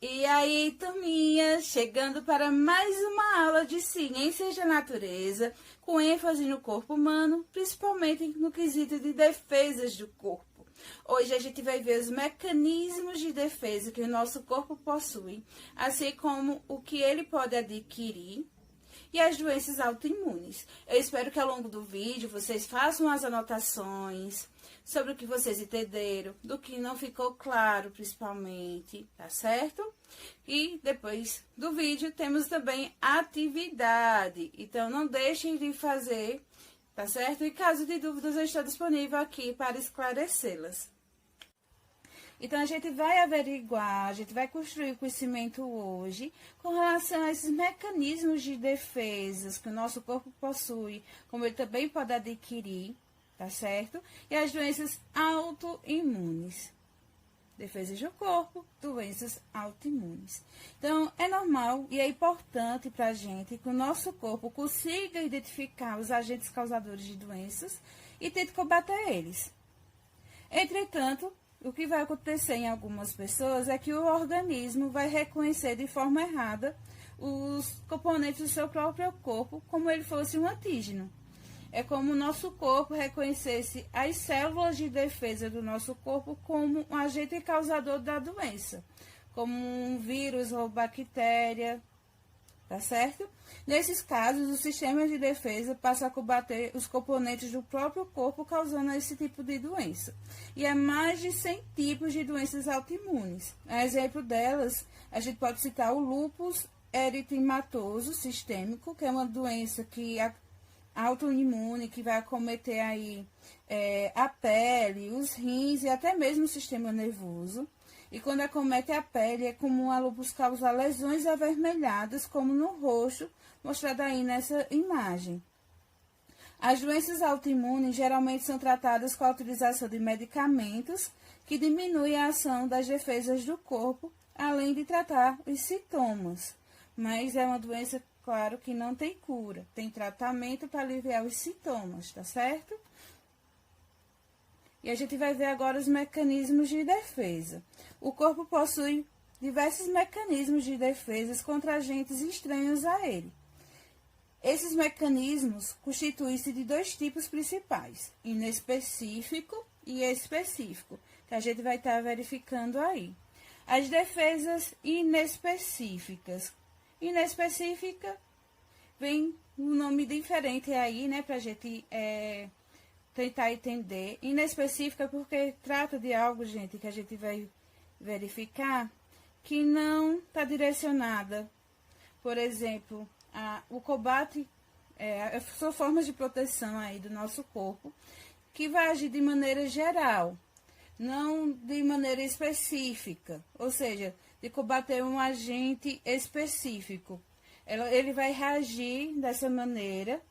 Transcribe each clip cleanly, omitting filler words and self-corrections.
E aí, turminha, chegando para mais uma aula de Ciências da Natureza, com ênfase no corpo humano, principalmente no quesito de defesas do corpo. Hoje a gente vai ver os mecanismos de defesa que o nosso corpo possui, assim como o que ele pode adquirir e as doenças autoimunes. Eu espero que ao longo do vídeo vocês façam as anotações sobre o que vocês entenderam, do que não ficou claro principalmente, tá certo? E depois do vídeo temos também atividade, então não deixem de fazer, tá certo? E caso de dúvidas eu estou disponível aqui para esclarecê-las. Então, a gente vai averiguar, a gente vai construir o conhecimento hoje com relação a esses mecanismos de defesas que o nosso corpo possui, como ele também pode adquirir, tá certo? E as doenças autoimunes. Defesas do corpo, doenças autoimunes. Então, é normal e é importante para a gente que o nosso corpo consiga identificar os agentes causadores de doenças e tente combater eles. Entretanto, o que vai acontecer em algumas pessoas é que o organismo vai reconhecer de forma errada os componentes do seu próprio corpo como ele fosse um antígeno. É como o nosso corpo reconhecesse as células de defesa do nosso corpo como um agente causador da doença, como um vírus ou bactéria, tá certo? Nesses casos, o sistema de defesa passa a combater os componentes do próprio corpo, causando esse tipo de doença. E há mais de 100 tipos de doenças autoimunes. A exemplo delas, a gente pode citar o lúpus eritematoso sistêmico, que é uma doença autoimune, que vai acometer aí a pele, os rins e até mesmo o sistema nervoso. E quando acomete a pele, é comum a lúpus causar lesões avermelhadas, como no rosto, mostrado aí nessa imagem. As doenças autoimunes geralmente são tratadas com a utilização de medicamentos que diminuem a ação das defesas do corpo, além de tratar os sintomas. Mas é uma doença, claro, que não tem cura. Tem tratamento para aliviar os sintomas, tá certo? E a gente vai ver agora os mecanismos de defesa. O corpo possui diversos mecanismos de defesa contra agentes estranhos a ele. Esses mecanismos constituem-se de dois tipos principais, inespecífico e específico, que a gente vai estar verificando aí. As defesas inespecíficas. Inespecífica vem um nome diferente aí, né, para a gente tentar entender. Inespecífica porque trata de algo, gente, que a gente vai verificar que não está direcionada. Por exemplo, o combate são formas de proteção aí do nosso corpo que vai agir de maneira geral, não de maneira específica, ou seja, de combater um agente específico. Ele vai reagir dessa maneira,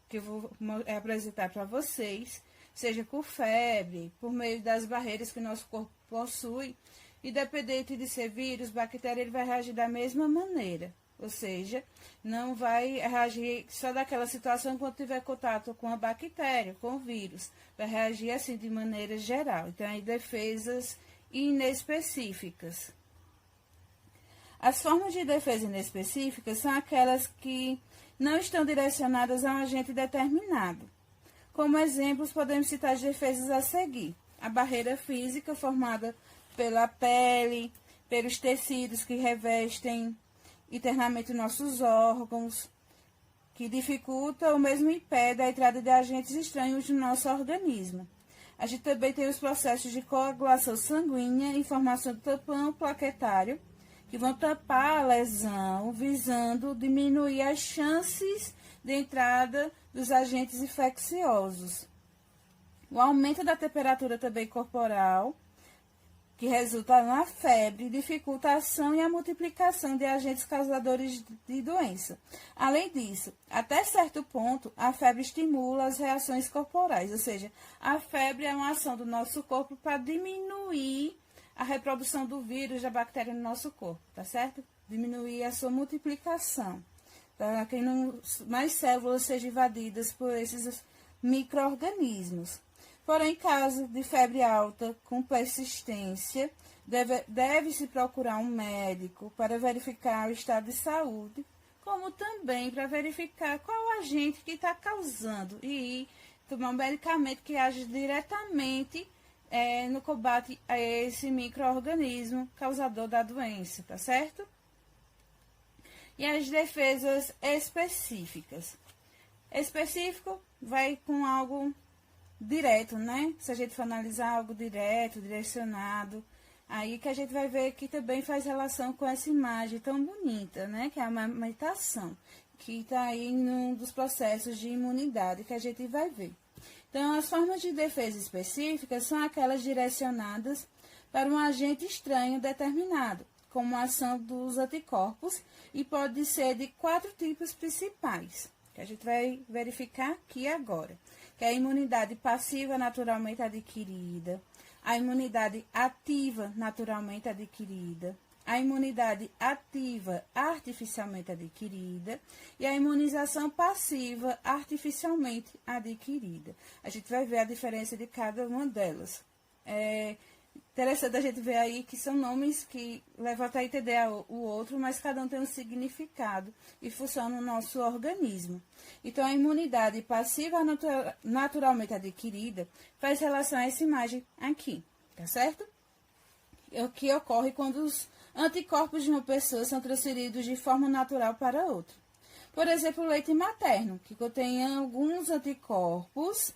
que eu vou apresentar para vocês, seja com febre, por meio das barreiras que o nosso corpo possui, independente de ser vírus, bactéria, ele vai reagir da mesma maneira. Ou seja, não vai reagir só daquela situação quando tiver contato com a bactéria, com o vírus. Vai reagir assim de maneira geral. Então, aí defesas inespecíficas. As formas de defesa inespecíficas são aquelas que não estão direcionadas a um agente determinado. Como exemplos, podemos citar as defesas a seguir. A barreira física, formada pela pele, pelos tecidos que revestem internamente nossos órgãos, que dificulta ou mesmo impede a entrada de agentes estranhos no nosso organismo. A gente também tem os processos de coagulação sanguínea e formação do tampão plaquetário, que vão tapar a lesão, visando diminuir as chances de entrada dos agentes infecciosos. O aumento da temperatura também corporal, que resulta na febre, dificulta a ação e a multiplicação de agentes causadores de doença. Além disso, até certo ponto, a febre estimula as reações corporais, ou seja, a febre é uma ação do nosso corpo para diminuir a reprodução do vírus, da bactéria no nosso corpo, tá certo? Diminuir a sua multiplicação, para que mais células sejam invadidas por esses micro-organismos. Porém, em caso de febre alta com persistência, Deve-se procurar um médico para verificar o estado de saúde, como também para verificar qual agente que está causando e tomar um medicamento que age diretamente no combate a esse micro-organismo causador da doença, tá certo? E as defesas específicas. Específico vai com algo direto, né? Se a gente for analisar algo direto, direcionado, aí que a gente vai ver que também faz relação com essa imagem tão bonita, né? Que é a amamentação, que está aí num dos processos de imunidade que a gente vai ver. Então, as formas de defesa específicas são aquelas direcionadas para um agente estranho determinado, como a ação dos anticorpos, e pode ser de 4 tipos principais, que a gente vai verificar aqui agora, que é a imunidade passiva naturalmente adquirida, a imunidade ativa naturalmente adquirida, a imunidade ativa artificialmente adquirida e a imunização passiva artificialmente adquirida. A gente vai ver a diferença de cada uma delas. Interessante a gente ver aí que são nomes que levam até a entender o outro, mas cada um tem um significado e funciona no nosso organismo. Então, a imunidade passiva naturalmente adquirida faz relação a essa imagem aqui, tá certo? O que ocorre quando os anticorpos de uma pessoa são transferidos de forma natural para outra. Por exemplo, o leite materno, que contém alguns anticorpos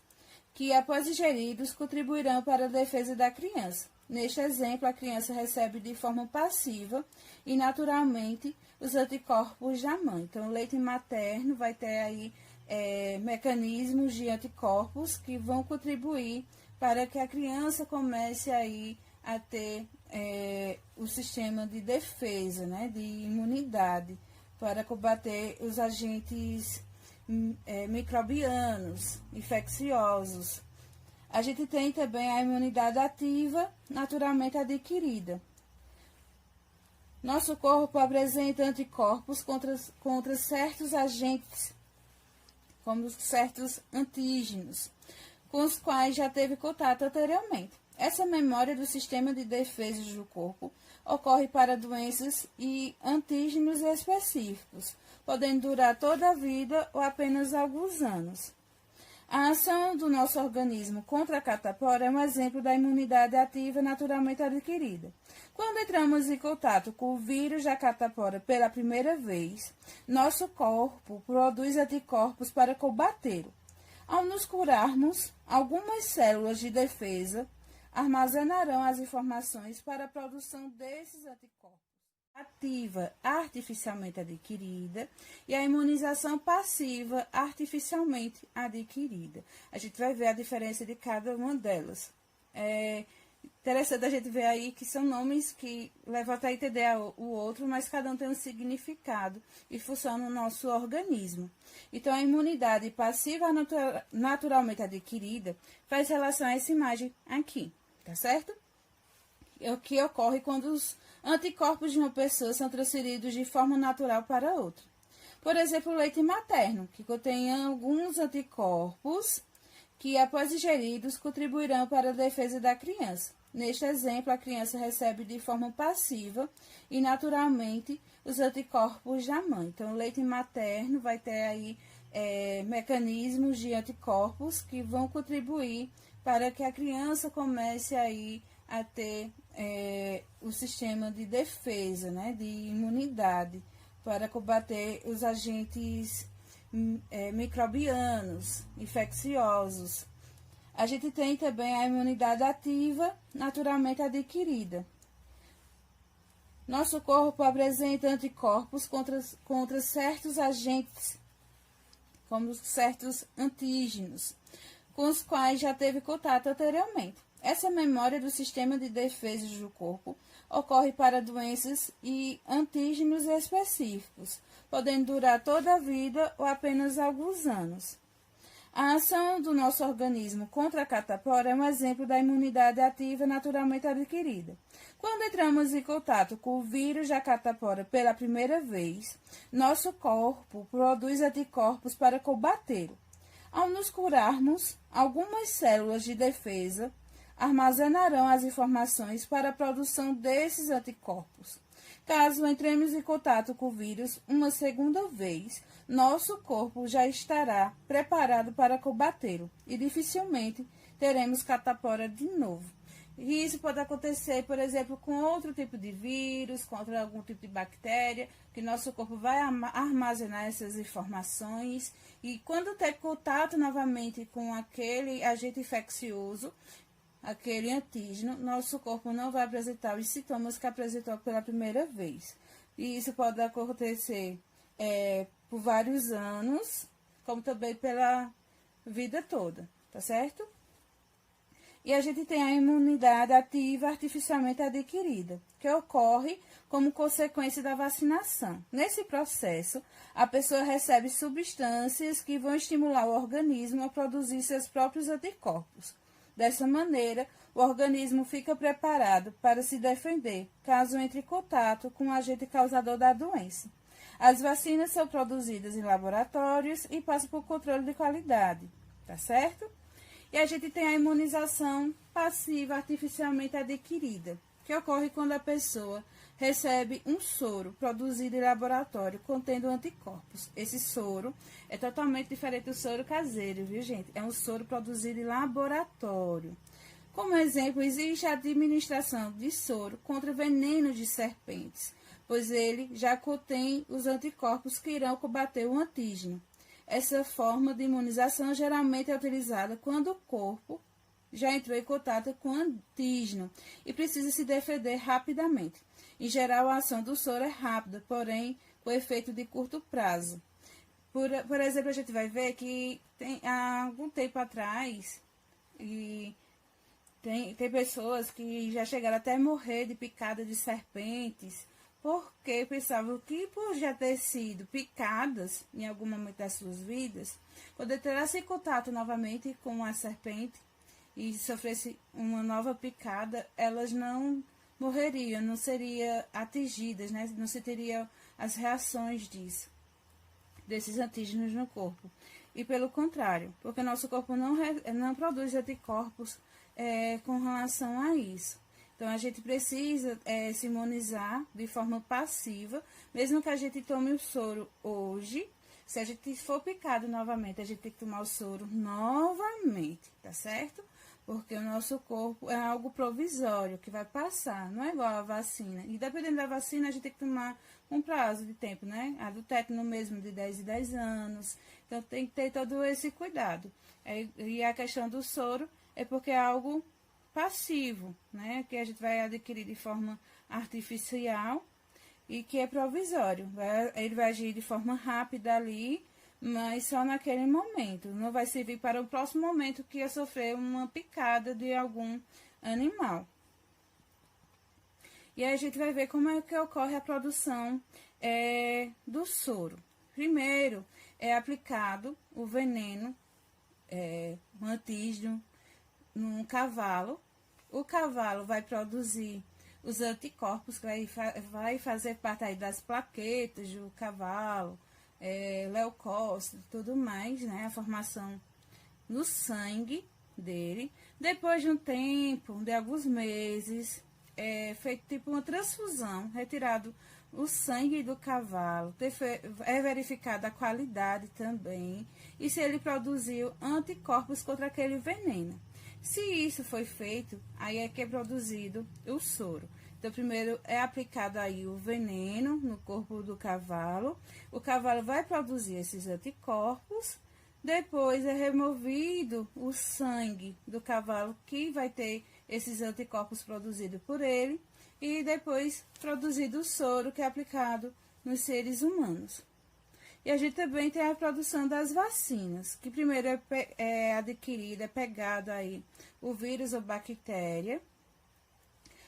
que, após ingeridos, contribuirão para a defesa da criança. Neste exemplo, a criança recebe de forma passiva e naturalmente os anticorpos da mãe. Então, o leite materno vai ter aí mecanismos de anticorpos que vão contribuir para que a criança comece aí a ter o sistema de defesa, né, de imunidade, para combater os agentes microbianos, infecciosos. A gente tem também a imunidade ativa naturalmente adquirida. Nosso corpo apresenta anticorpos contra certos agentes, como certos antígenos, com os quais já teve contato anteriormente. Essa memória do sistema de defesa do corpo ocorre para doenças e antígenos específicos, podendo durar toda a vida ou apenas alguns anos. A ação do nosso organismo contra a catapora é um exemplo da imunidade ativa naturalmente adquirida. Quando entramos em contato com o vírus da catapora pela primeira vez, nosso corpo produz anticorpos para combatê-lo. Ao nos curarmos, algumas células de defesa armazenarão as informações para a produção desses anticorpos. Ativa artificialmente adquirida e a imunização passiva artificialmente adquirida. A gente vai ver a diferença de cada uma delas. Interessante a gente ver aí que são nomes que levam até a entender o outro, mas cada um tem um significado e funciona no nosso organismo. Então, a imunidade passiva naturalmente adquirida faz relação a essa imagem aqui, tá certo? O que ocorre quando os anticorpos de uma pessoa são transferidos de forma natural para outra. Por exemplo, o leite materno, que contém alguns anticorpos que, após ingeridos, contribuirão para a defesa da criança. Neste exemplo, a criança recebe de forma passiva e naturalmente os anticorpos da mãe. Então, o leite materno vai ter aí mecanismos de anticorpos que vão contribuir para que a criança comece aí a ter o sistema de defesa, né, de imunidade, para combater os agentes microbianos, infecciosos. A gente tem também a imunidade ativa naturalmente adquirida. Nosso corpo apresenta anticorpos contra certos agentes, como certos antígenos, com os quais já teve contato anteriormente. Essa memória do sistema de defesa do corpo ocorre para doenças e antígenos específicos, podendo durar toda a vida ou apenas alguns anos. A ação do nosso organismo contra a catapora é um exemplo da imunidade ativa naturalmente adquirida. Quando entramos em contato com o vírus da catapora pela primeira vez, nosso corpo produz anticorpos para combatê-lo. Ao nos curarmos, algumas células de defesa armazenarão as informações para a produção desses anticorpos. Caso entremos em contato com o vírus uma segunda vez, nosso corpo já estará preparado para combatê-lo e dificilmente teremos catapora de novo. E isso pode acontecer, por exemplo, com outro tipo de vírus, contra algum tipo de bactéria, que nosso corpo vai armazenar essas informações e quando ter contato novamente com aquele agente infeccioso, aquele antígeno, nosso corpo não vai apresentar os sintomas que apresentou pela primeira vez. E isso pode acontecer por vários anos, como também pela vida toda, tá certo? E a gente tem a imunidade ativa artificialmente adquirida, que ocorre como consequência da vacinação. Nesse processo, a pessoa recebe substâncias que vão estimular o organismo a produzir seus próprios anticorpos. Dessa maneira, o organismo fica preparado para se defender, caso entre em contato com o agente causador da doença. As vacinas são produzidas em laboratórios e passam por controle de qualidade, tá certo? E a gente tem a imunização passiva artificialmente adquirida, que ocorre quando a pessoa recebe um soro produzido em laboratório contendo anticorpos. Esse soro é totalmente diferente do soro caseiro, viu, gente? É um soro produzido em laboratório. Como exemplo, existe a administração de soro contra veneno de serpentes, pois ele já contém os anticorpos que irão combater o antígeno. Essa forma de imunização geralmente é utilizada quando o corpo já entrou em contato com o antígeno e precisa se defender rapidamente. Em geral, a ação do soro é rápida, porém, com efeito de curto prazo. Por exemplo, a gente vai ver que há algum tempo atrás, tem pessoas que já chegaram até a morrer de picada de serpentes, porque pensavam que por já ter sido picadas em algum momento das suas vidas, quando entrasse em contato novamente com a serpente e sofresse uma nova picada, elas não morreriam, não seriam atingidas, né? Não se teriam as reações desses antígenos no corpo. E pelo contrário, porque nosso corpo não produz anticorpos com relação a isso. Então, a gente precisa se imunizar de forma passiva, mesmo que a gente tome o soro hoje. Se a gente for picado novamente, a gente tem que tomar o soro novamente, tá certo? Porque o nosso corpo é algo provisório, que vai passar, não é igual a vacina. E dependendo da vacina, a gente tem que tomar um prazo de tempo, né? A do tétano mesmo, de 10 em 10 anos. Então, tem que ter todo esse cuidado. E a questão do soro é porque é algo passivo, né, que a gente vai adquirir de forma artificial e que é provisório. Ele vai agir de forma rápida ali, mas só naquele momento. Não vai servir para o próximo momento que eu sofrer uma picada de algum animal. E aí a gente vai ver como é que ocorre a produção do soro. Primeiro, é aplicado o veneno, o antígeno, num cavalo. O cavalo vai produzir os anticorpos, que vai fazer parte aí das plaquetas do cavalo, leucócito e tudo mais, né? A formação no sangue dele. Depois de um tempo, de alguns meses, feito tipo uma transfusão, retirado o sangue do cavalo, é verificada a qualidade também, e se ele produziu anticorpos contra aquele veneno. Se isso foi feito, aí é que é produzido o soro. Então, primeiro é aplicado aí o veneno no corpo do cavalo. O cavalo vai produzir esses anticorpos. Depois é removido o sangue do cavalo, que vai ter esses anticorpos produzidos por ele. E depois produzido o soro, que é aplicado nos seres humanos. E a gente também tem a produção das vacinas, que primeiro é adquirida, é pegado aí o vírus ou bactéria,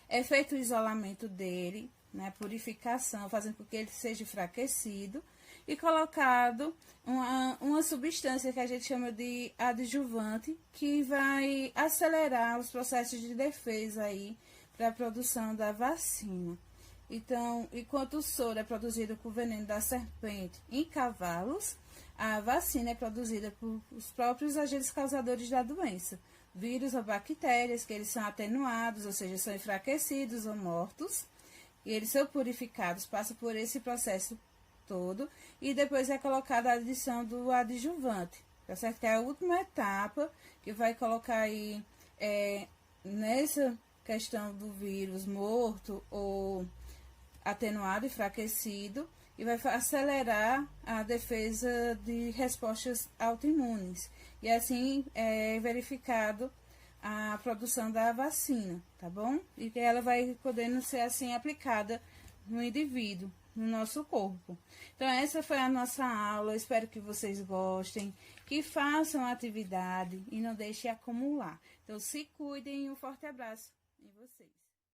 é feito o isolamento dele, né, purificação, fazendo com que ele seja enfraquecido, e colocado uma substância que a gente chama de adjuvante, que vai acelerar os processos de defesa aí para a produção da vacina. Então, enquanto o soro é produzido por veneno da serpente em cavalos, a vacina é produzida por os próprios agentes causadores da doença, vírus ou bactérias, que eles são atenuados, ou seja, são enfraquecidos ou mortos, e eles são purificados, passam por esse processo todo, e depois é colocada a adição do adjuvante, tá certo? Que é a última etapa, que vai colocar aí, nessa questão do vírus morto ou atenuado, enfraquecido, e vai acelerar a defesa de respostas autoimunes. E assim é verificado a produção da vacina, tá bom? E que ela vai podendo ser assim aplicada no indivíduo, no nosso corpo. Então essa foi a nossa aula, espero que vocês gostem, que façam a atividade e não deixem acumular. Então se cuidem e um forte abraço em vocês.